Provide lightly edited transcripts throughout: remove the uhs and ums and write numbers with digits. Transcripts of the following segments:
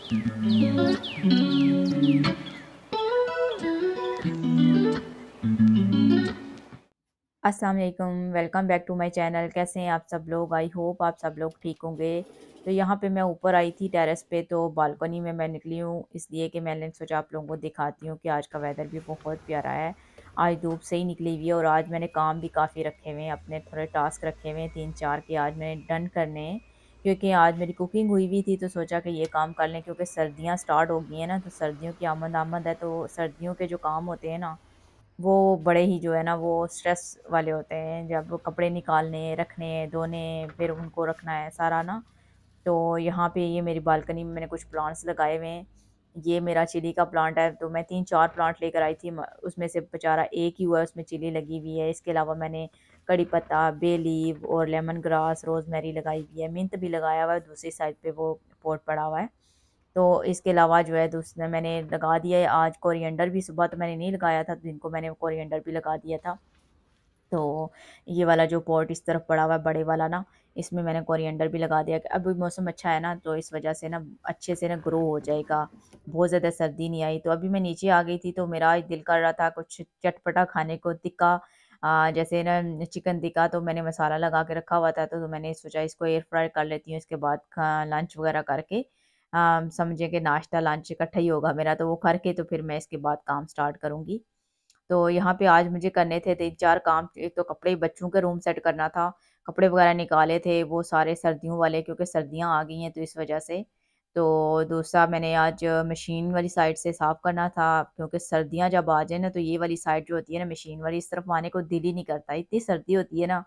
अस्सलाम वालेकुम, welcome back to my channel. कैसे हैं आप सब लोग? आई होप आप सब लोग ठीक होंगे। तो यहाँ पे मैं ऊपर आई थी टेरेस पे, तो बालकनी में मैं निकली हूँ इसलिए कि मैंने सोचा आप लोगों को दिखाती हूँ कि आज का वेदर भी बहुत प्यारा है। आज धूप से ही निकली हुई है और आज मैंने काम भी काफ़ी रखे हुए हैं, अपने थोड़े टास्क रखे हुए हैं 3-4 के आज मैंने डन करने हैं। क्योंकि आज मेरी कुकिंग हुई हुई थी तो सोचा कि ये काम कर लें, क्योंकि सर्दियाँ स्टार्ट हो गई हैं ना, तो सर्दियों की आमद आमद है, तो सर्दियों के जो काम होते हैं ना, वो बड़े ही जो है ना वो स्ट्रेस वाले होते हैं। जब कपड़े निकालने, रखने, धोने, फिर उनको रखना है सारा ना। तो यहाँ पे ये मेरी बालकनी में मैंने कुछ प्लांट्स लगाए हुए हैं। ये मेरा चिली का प्लांट है, तो मैं 3-4 प्लांट लेकर आई थी, उसमें से बेचारा एक ही हुआ है, उसमें चिली लगी हुई है। इसके अलावा मैंने कड़ी पत्ता, बे लीव और लेमन ग्रास, रोज़मेरी लगाई हुई है, मिंट भी लगाया हुआ है, दूसरी साइड पे वो पॉट पड़ा हुआ है। तो इसके अलावा जो है दूसरा मैंने लगा दिया है आज कोरिएंडर भी। सुबह तो मैंने नहीं लगाया था, तो दिन को मैंने कोरिएंडर भी लगा दिया था। तो ये वाला जो पॉट इस तरफ पड़ा हुआ है बड़े वाला ना, इसमें मैंने कोरिएंडर भी लगा दिया कि अभी मौसम अच्छा है ना, तो इस वजह से ना अच्छे से ना ग्रो हो जाएगा। बहुत ज़्यादा सर्दी नहीं आई, तो अभी मैं नीचे आ गई थी, तो मेरा आज दिल कर रहा था कुछ चटपटा खाने को, तिक्का, जैसे ना चिकन टिक्का। तो मैंने मसाला लगा के रखा हुआ था, तो मैंने सोचा इसको एयर फ्राई कर लेती हूँ, इसके बाद लंच वगैरह करके समझे कि नाश्ता लंच इकट्ठा ही होगा मेरा, तो वो करके तो फिर मैं इसके बाद काम स्टार्ट करूँगी। तो यहाँ पे आज मुझे करने थे 3-4 काम। एक तो कपड़े, बच्चों के रूम सेट करना था, कपड़े वगैरह निकाले थे वो सारे सर्दियों वाले, क्योंकि सर्दियाँ आ गई हैं तो इस वजह से। तो दूसरा मैंने आज मशीन वाली साइड से साफ़ करना था, क्योंकि सर्दियाँ जब आ जाए ना, तो ये वाली साइड जो होती है ना मशीन वाली, इस तरफ आने को दिल ही नहीं करता, इतनी सर्दी होती है ना।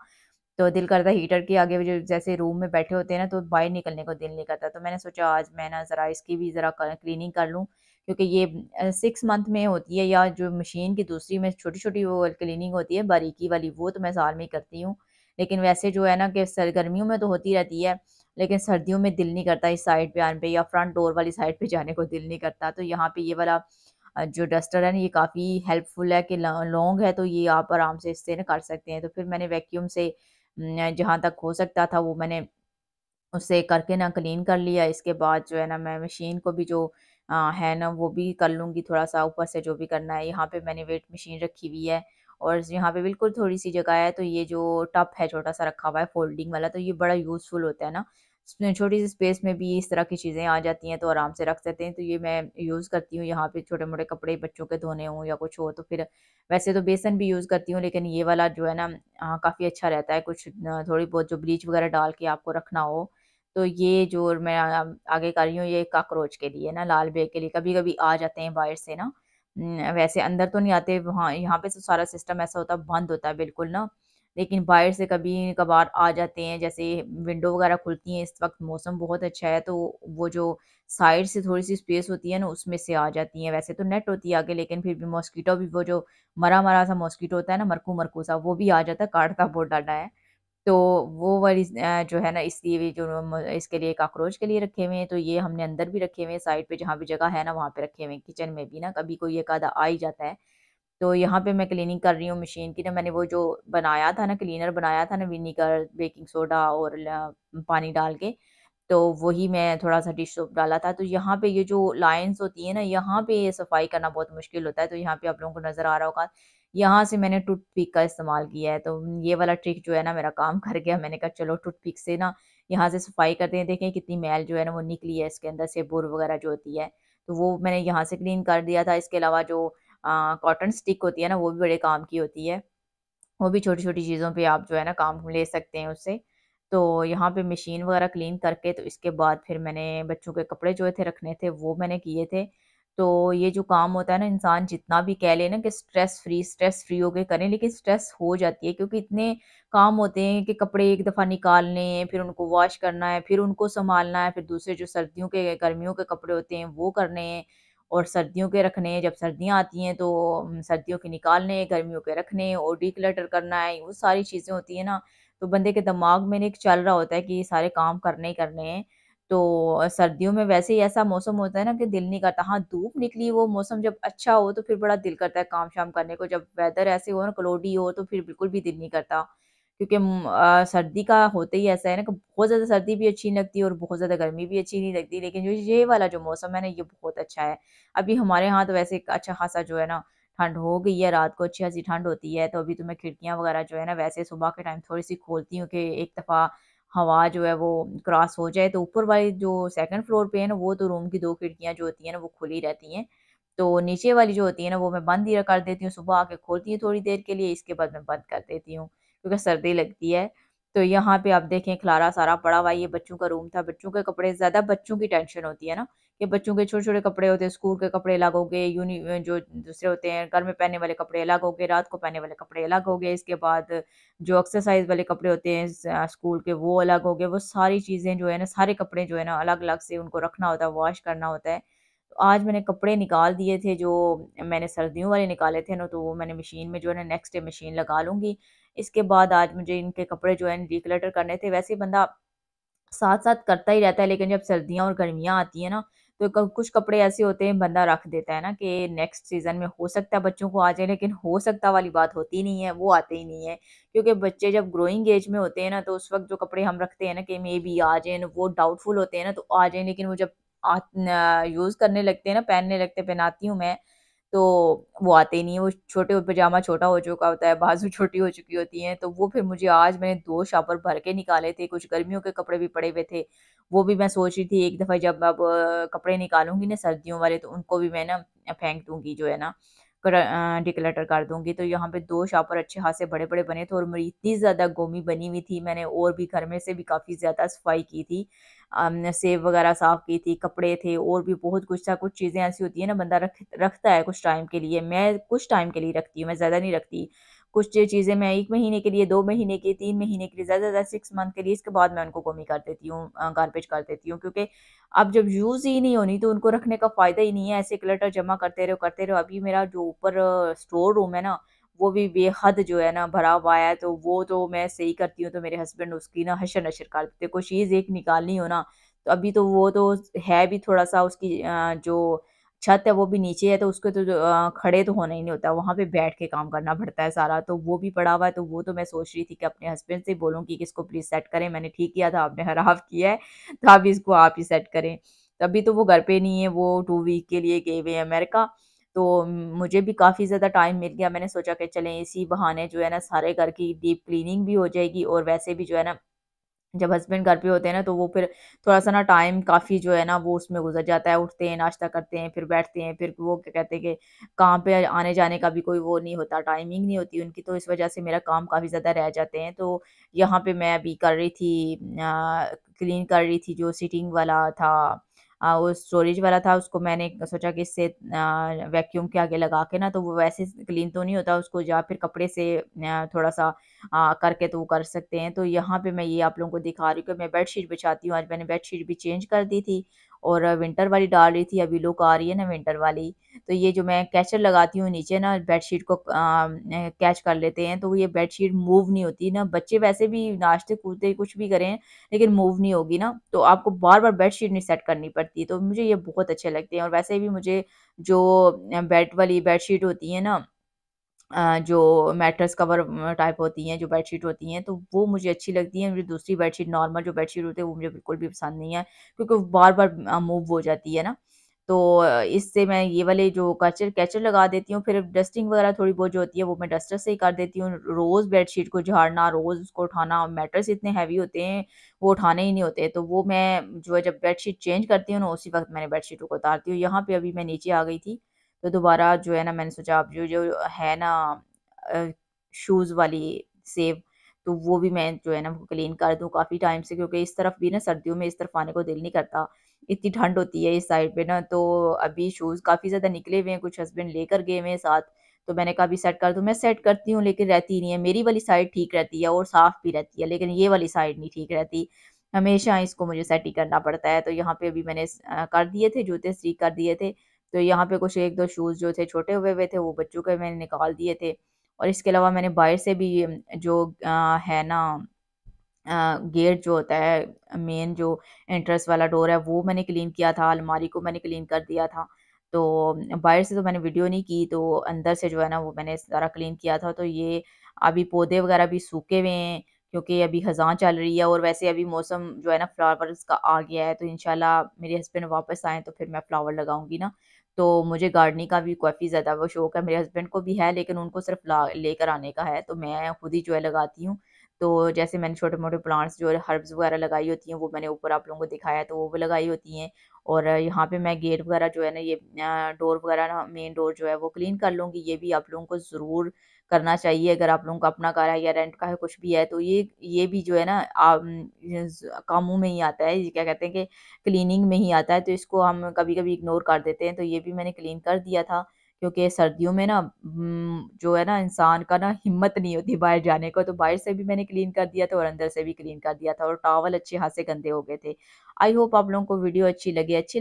तो दिल करता है हीटर के आगे जो जैसे रूम में बैठे होते हैं ना, तो बाहर निकलने को दिल नहीं करता। तो मैंने सोचा आज मैं ना ज़रा इसकी भी ज़रा क्लीनिंग कर लूँ, क्योंकि ये 6 मंथ में होती है, या जो मशीन की दूसरी में छोटी छोटी वो क्लीनिंग होती है बारीकी वाली, वो तो मैं साल में ही करती हूँ। लेकिन वैसे जो है ना कि गर्मियों में तो होती रहती है, लेकिन सर्दियों में दिल नहीं करता इस साइड पे आने पे, या फ्रंट डोर वाली साइड पे जाने को दिल नहीं करता। तो यहाँ पे ये वाला जो डस्टर है ना, ये काफ़ी हेल्पफुल है कि लॉन्ग है, तो ये आप आराम से इससे ना कर सकते हैं। तो फिर मैंने वैक्यूम से जहाँ तक हो सकता था वो मैंने उससे करके ना क्लीन कर लिया। इसके बाद जो है ना मैं मशीन को भी जो है ना वो भी कर लूँगी, थोड़ा-सा ऊपर से जो भी करना है। यहाँ पे मैंने वेट मशीन रखी हुई है, और यहाँ पे बिल्कुल थोड़ी-सी जगह है, तो ये जो टब है छोटा-सा रखा हुआ है फोल्डिंग वाला, तो ये बड़ा यूज़फुल होता है ना। इसमें छोटी-सी स्पेस में भी इस तरह की चीज़ें आ जाती हैं, तो आराम से रख सकते हैं। तो ये मैं यूज़ करती हूँ, यहाँ पे छोटे-मोटे कपड़े बच्चों के धोने हों या कुछ हो, तो फिर वैसे तो बेसन भी यूज़ करती हूँ, लेकिन ये वाला जो है ना काफ़ी अच्छा रहता है। कुछ थोड़ी बहुत जो ब्लीच वगैरह डाल के आपको रखना हो, तो ये जो मैं आगे कर रही हूँ, ये कॉकरोच के लिए ना, लाल बेग के लिए। कभी-कभी आ जाते हैं बाहर से ना, वैसे अंदर तो नहीं आते, वहाँ यहाँ पे तो सारा सिस्टम ऐसा होता है, बंद होता है बिल्कुल ना। लेकिन बाहर से कभी-कभार आ जाते हैं, जैसे विंडो वगैरह खुलती हैं, इस वक़्त मौसम बहुत अच्छा है, तो वो जो साइड से थोड़ी-सी स्पेस होती है ना, उसमें से आ जाती हैं। वैसे तो नेट होती है आगे, लेकिन फिर भी मॉस्किटो भी, वो जो मरा-मरा सा मॉस्किटो होता है ना, मरकू-मरकू सा, वो भी आ जाता है, काटता बहुत डाढ़ा है। तो वो वाली जो है ना, इसलिए भी जो इसके लिए कॉकरोच के लिए रखे हुए हैं, तो ये हमने अंदर भी रखे हुए हैं, साइड पे जहाँ भी जगह है ना वहाँ पे रखे हुए हैं। किचन में भी ना कभी कोई एक आधा आ ही जाता है। तो यहाँ पे मैं क्लीनिंग कर रही हूँ मशीन की ना। मैंने वो जो बनाया था ना, क्लीनर बनाया था ना, विनीगर, बेकिंग सोडा और पानी डाल के, तो वही मैं थोड़ा-सा डिश सोप डाला था। तो यहाँ पे ये जो लाइन्स होती है ना, यहाँ पे ये सफाई करना बहुत मुश्किल होता है। तो यहाँ पे आप लोगों को नज़र आ रहा होगा, यहाँ से मैंने टूथपिक का इस्तेमाल किया है। तो ये वाला ट्रिक जो है ना मेरा काम कर गया। मैंने कहा चलो टूथपिक से ना यहाँ से सफाई करते हैं, देखें कितनी मैल जो है ना वो निकली है इसके अंदर से, बुर वगैरह जो होती है। तो वो मैंने यहाँ से क्लीन कर दिया था। इसके अलावा जो कॉटन स्टिक होती है ना, वो भी बड़े काम की होती है। वो भी छोटी-छोटी चीज़ों पे आप जो है ना काम ले सकते हैं उससे। तो यहाँ पे मशीन वगैरह क्लीन करके, तो इसके बाद फिर मैंने बच्चों के कपड़े जो थे रखने थे वो मैंने किए थे। तो ये जो काम होता है ना, इंसान जितना भी कह ले ना कि स्ट्रेस फ्री होके करें, लेकिन स्ट्रेस हो जाती है, क्योंकि इतने काम होते हैं कि कपड़े एक दफ़ा निकालने हैं, फिर उनको वॉश करना है, फिर उनको सँभालना है, फिर दूसरे जो सर्दियों के गर्मियों के कपड़े होते हैं वो करने हैं, और सर्दियों के रखने हैं। जब सर्दियाँ आती हैं तो सर्दियों के निकालने हैं, गर्मियों के रखने हैं, और डिक्लटर करना है, वो सारी चीज़ें होती हैं ना। तो बंदे के दिमाग में ना एक चल रहा होता है कि ये सारे काम करने ही करने हैं। तो सर्दियों में वैसे ही ऐसा मौसम होता है ना कि दिल नहीं करता। हाँ, धूप निकली, वो मौसम जब अच्छा हो तो फिर बड़ा दिल करता है काम शाम करने को। जब वेदर ऐसे हो ना, क्लॉडी हो, तो फिर बिल्कुल भी दिल नहीं करता। क्योंकि सर्दी का होते ही ऐसा है ना कि बहुत ज़्यादा सर्दी भी अच्छी नहीं लगती और बहुत ज़्यादा गर्मी भी अच्छी नहीं लगती, लेकिन जो ये वाला जो मौसम है ना, ये बहुत अच्छा है। अभी हमारे यहाँ तो वैसे एक अच्छा खासा जो है ना ठंड हो गई है, रात को अच्छी खासी ठंड होती है, तो अभी तो मैं खिड़कियाँ वगैरह जो है ना वैसे सुबह के टाइम थोड़ी-सी खोलती हूँ कि एक दफ़ा हवा जो है वो क्रॉस हो जाए। तो ऊपर वाली जो सेकंड फ्लोर पे है ना, वो तो रूम की 2 खिड़कियाँ जो होती हैं ना वो खुली रहती हैं। तो नीचे वाली जो होती है ना वो मैं बंद ही कर देती हूँ, सुबह आके खोलती हूँ थोड़ी देर के लिए, इसके बाद मैं बंद कर देती हूँ, क्योंकि सर्दी लगती है। तो यहाँ पे आप देखें खलारा सारा पड़ा हुआ है, ये बच्चों का रूम था, बच्चों के कपड़े ज़्यादा बच्चों की टेंशन होती है ना, कि बच्चों के छोटे-छोटे कपड़े होते हैं, स्कूल के कपड़े अलग हो गए, जो दूसरे होते हैं घर में पहनने वाले कपड़े अलग हो गए, रात को पहनने वाले कपड़े अलग हो गए, इसके बाद जो एक्सरसाइज़ वाले कपड़े होते हैं स्कूल के वो अलग हो गए, वो सारी चीज़ें जो है ना, सारे कपड़े जो है ना अलग-अलग से उनको रखना होता है, वॉश करना होता है। तो आज मैंने कपड़े निकाल दिए थे जो मैंने सर्दियों वाले निकाले थे ना, तो वो मैंने मशीन में जो है ना नेक्स्ट डे मशीन लगा लूँगी। इसके बाद आज मुझे इनके कपड़े जो है डिक्लटर करने थे। वैसे बंदा साथ-साथ करता ही रहता है, लेकिन जब सर्दियाँ और गर्मियाँ आती हैं ना, तो क कुछ कपड़े ऐसे होते हैं बंदा रख देता है ना कि नेक्स्ट सीज़न में हो सकता है बच्चों को आ जाए, लेकिन हो सकता वाली बात होती नहीं है, वो आते ही नहीं है। क्योंकि बच्चे जब ग्रोइंग एज में होते हैं ना, तो उस वक़्त जो कपड़े हम रखते हैं ना कि मेबी आ जाएँ, वो डाउटफुल होते हैं ना, तो आ जाएँ, लेकिन वो जब यूज़ करने लगते हैं ना, पहनने लगते हैं, पहनाती हूँ मैं, तो वो आते ही नहीं है, वो छोटे पजामा छोटा हो चुका होता है, बाजू छोटी हो चुकी होती हैं, तो वो फिर मुझे आज मैंने 2 शॉपर भर के निकाले थे, कुछ गर्मियों के कपड़े भी पड़े हुए थे, वो भी मैं सोच रही थी एक दफ़ा जब अब कपड़े निकालूँगी ना सर्दियों वाले, तो उनको भी मैं ना फेंक दूँगी जो है ना, डिक्लटर कर दूँगी। तो यहाँ पे 2 शॉपर अच्छे खासे बड़े-बड़े बने थे और मेरी इतनी ज़्यादा गोमी बनी हुई थी, मैंने और भी घर में से भी काफ़ी ज़्यादा सफाई की थी। सेब वगैरह साफ़ की थी, कपड़े थे और भी बहुत कुछ था। कुछ चीज़ें ऐसी होती हैं ना बंदा रखता है कुछ टाइम के लिए। मैं कुछ टाइम के लिए रखती हूँ, मैं ज़्यादा नहीं रखती। कुछ चीज़ें मैं 1 महीने के लिए, 2 महीने के, 3 महीने के लिए, ज़्यादा से ज़्यादा 6 मंथ के लिए, इसके बाद मैं उनको गुम कर देती हूँ, गार्बेज कर देती हूँ, क्योंकि अब जब यूज़ ही नहीं होनी तो उनको रखने का फ़ायदा ही नहीं है। ऐसे क्लटर जमा करते रहो, करते रहो। अभी मेरा जो ऊपर स्टोर रूम है ना, वो भी बेहद जो है ना भरा हुआ है, तो वो तो मैं सही करती हूँ तो मेरे हस्बैंड उसकी ना हशर-नशर कर देते हैं। कोई चीज़ एक निकालनी हो ना, तो अभी तो वो तो है भी थोड़ा-सा, उसकी जो छत है वो भी नीचे है, तो उसको तो जो खड़े तो होना ही नहीं होता, वहाँ पे बैठ के काम करना पड़ता है सारा, तो वो भी पड़ा हुआ है। तो वो तो मैं सोच रही थी कि अपने हस्बैंड से बोलूँ कि इसको प्लीज़ सेट करें, मैंने ठीक किया था, आपने खराब किया है, तो अब इसको आप ही सेट करें। तो अभी तो वो घर पे नहीं है, वो 2 वीक के लिए गए हुए हैं अमेरिका, तो मुझे भी काफ़ी ज़्यादा टाइम मिल गया। मैंने सोचा कि चलें इसी बहाने जो है ना सारे घर की डीप क्लीनिंग भी हो जाएगी, और वैसे भी जो है ना जब हस्बैंड घर पे होते हैं ना, तो वो फिर थोड़ा-सा ना टाइम काफ़ी जो है ना वो उसमें गुज़र जाता है। उठते हैं, नाश्ता करते हैं, फिर बैठते हैं, फिर वो क्या कहते हैं कि काम पे आने-जाने का भी कोई वो नहीं होता, टाइमिंग नहीं होती उनकी, तो इस वज़ह से मेरा काम काफ़ी ज़्यादा रह जाते हैं। तो यहाँ पे मैं अभी कर रही थी, क्लीन कर रही थी जो सीटिंग वाला था, वो स्टोरेज वाला था, उसको मैंने सोचा कि इससे वैक्यूम के आगे लगा के ना, तो वो वैसे क्लीन तो नहीं होता, उसको या फिर कपड़े से थोड़ा-सा करके तो वो कर सकते हैं। तो यहाँ पे मैं ये आप लोगों को दिखा रही हूँ कि मैं बेडशीट बिछाती हूँ। आज मैंने बेडशीट भी चेंज कर दी थी और विंटर वाली डाल रही थी, अभी लुक आ रही है ना विंटर वाली। तो ये जो मैं कैचर लगाती हूँ नीचे ना, बेडशीट को कैच कर लेते हैं, तो ये बेडशीट मूव नहीं होती ना, बच्चे वैसे भी नाचते-कूदते कुछ भी करें, लेकिन मूव नहीं होगी ना, तो आपको बार-बार बेडशीट नहीं सेट करनी पड़ती। तो मुझे ये बहुत अच्छे लगते हैं, और वैसे भी मुझे जो बेड वाली बेडशीट होती है ना, जो मैट्रेस कवर टाइप होती हैं, जो बेडशीट होती हैं, तो वो मुझे अच्छी लगती हैं। मुझे दूसरी बेडशीट, नॉर्मल जो बेडशीट होती है, वो मुझे बिल्कुल भी पसंद नहीं है, क्योंकि वो बार-बार मूव हो जाती है ना। तो इससे मैं ये वाले जो कैचर कैचर लगा देती हूँ, फिर डस्टिंग वगैरह थोड़ी बहुत जो होती है, वो मैं डस्टर से ही कर देती हूँ। रोज़ बेडशीट को झाड़ना, रोज़ उसको उठाना, मैट्रेस इतने हैवी होते हैं, वो उठाने ही नहीं होते। तो वो मैं जो है जब बेडशीट चेंज करती हूँ ना, उसी वक़्त मैंने बेडशीटों को उतारती हूँ। यहाँ पे अभी मैं नीचे आ गई थी, तो दोबारा जो है ना मैंने सोचा अब जो जो है ना अ, शूज़ वाली सेव, तो वो भी मैं जो है ना वो क्लीन कर दूँ काफ़ी टाइम से, क्योंकि इस तरफ भी ना सर्दियों में इस तरफ आने को दिल नहीं करता। इतनी ठंड होती है इस साइड पे ना, तो अभी शूज़ काफ़ी ज़्यादा निकले हुए हैं, कुछ हस्बैंड लेकर गए हुए हैं साथ, तो मैंने कहा अभी सेट कर दूँ। मैं सेट करती हूँ लेकिन रहती नहीं है। मेरी वाली साइड ठीक रहती है और साफ़ भी रहती है, लेकिन ये वाली साइड नहीं ठीक रहती। हमेशा इसको मुझे सेट ही करना पड़ता है। तो यहाँ पे अभी मैंने कर दिए थे, जूते इस्त्री कर दिए थे। तो यहाँ पे कुछ 1-2 शूज़ जो थे छोटे हुए हुए थे, वो बच्चों के मैंने निकाल दिए थे। और इसके अलावा मैंने बाहर से भी जो है ना गेट जो होता है, मेन जो एंट्रेंस वाला डोर है, वो मैंने क्लीन किया था, अलमारी को मैंने क्लीन कर दिया था। तो बाहर से तो मैंने वीडियो नहीं की, तो अंदर से जो है ना वो मैंने सारा क्लीन किया था। तो ये अभी पौधे वगैरह भी सूखे हुए हैं, क्योंकि अभी ख़ज़ां चल रही है और वैसे अभी मौसम जो है ना फ्लावर्स का आ गया है, तो इंशाल्लाह मेरे हस्बैंड वापस आएँ तो फिर मैं फ्लावर लगाऊँगी ना। तो मुझे गार्डनिंग का भी काफ़ी ज़्यादा वो शौक है, मेरे हस्बैंड को भी है लेकिन उनको सिर्फ़ ला लेकर आने का है, तो मैं खुद ही जो है लगाती हूँ। तो जैसे मैंने छोटे-मोटे प्लांट्स जो है हर्ब्स वगैरह लगाई होती हैं, वो मैंने ऊपर आप लोगों को दिखाया है, तो वो भी लगाई होती हैं। और यहाँ पे मैं गेट वगैरह जो है ना ये डोर वगैरह ना मेन डोर जो है वो क्लीन कर लूँगी। ये भी आप लोगों को ज़रूर करना चाहिए अगर आप लोगों का अपना घर है या रेंट का है कुछ भी है तो ये भी जो है ना कामों में ही आता है। ये क्या कहते हैं कि क्लीनिंग में ही आता है, तो इसको हम कभी-कभी इग्नोर कर देते हैं। तो ये भी मैंने क्लीन कर दिया था क्योंकि सर्दियों में ना जो है ना इंसान का ना हिम्मत नहीं होती बाहर जाने को, तो बाहर से भी मैंने क्लीन कर दिया था और अंदर से भी क्लीन कर दिया था और टॉवल अच्छे खासे गंदे हो गए थे। आई होप आप लोगों को वीडियो अच्छी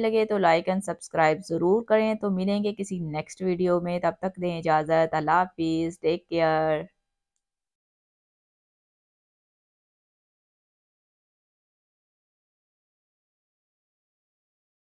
लगे तो लाइक एंड सब्सक्राइब ज़रूर करें। तो मिलेंगे किसी नेक्स्ट वीडियो में, तब तक दें इजाज़त। अल्लाह हाफ़िज़, टेक केयर।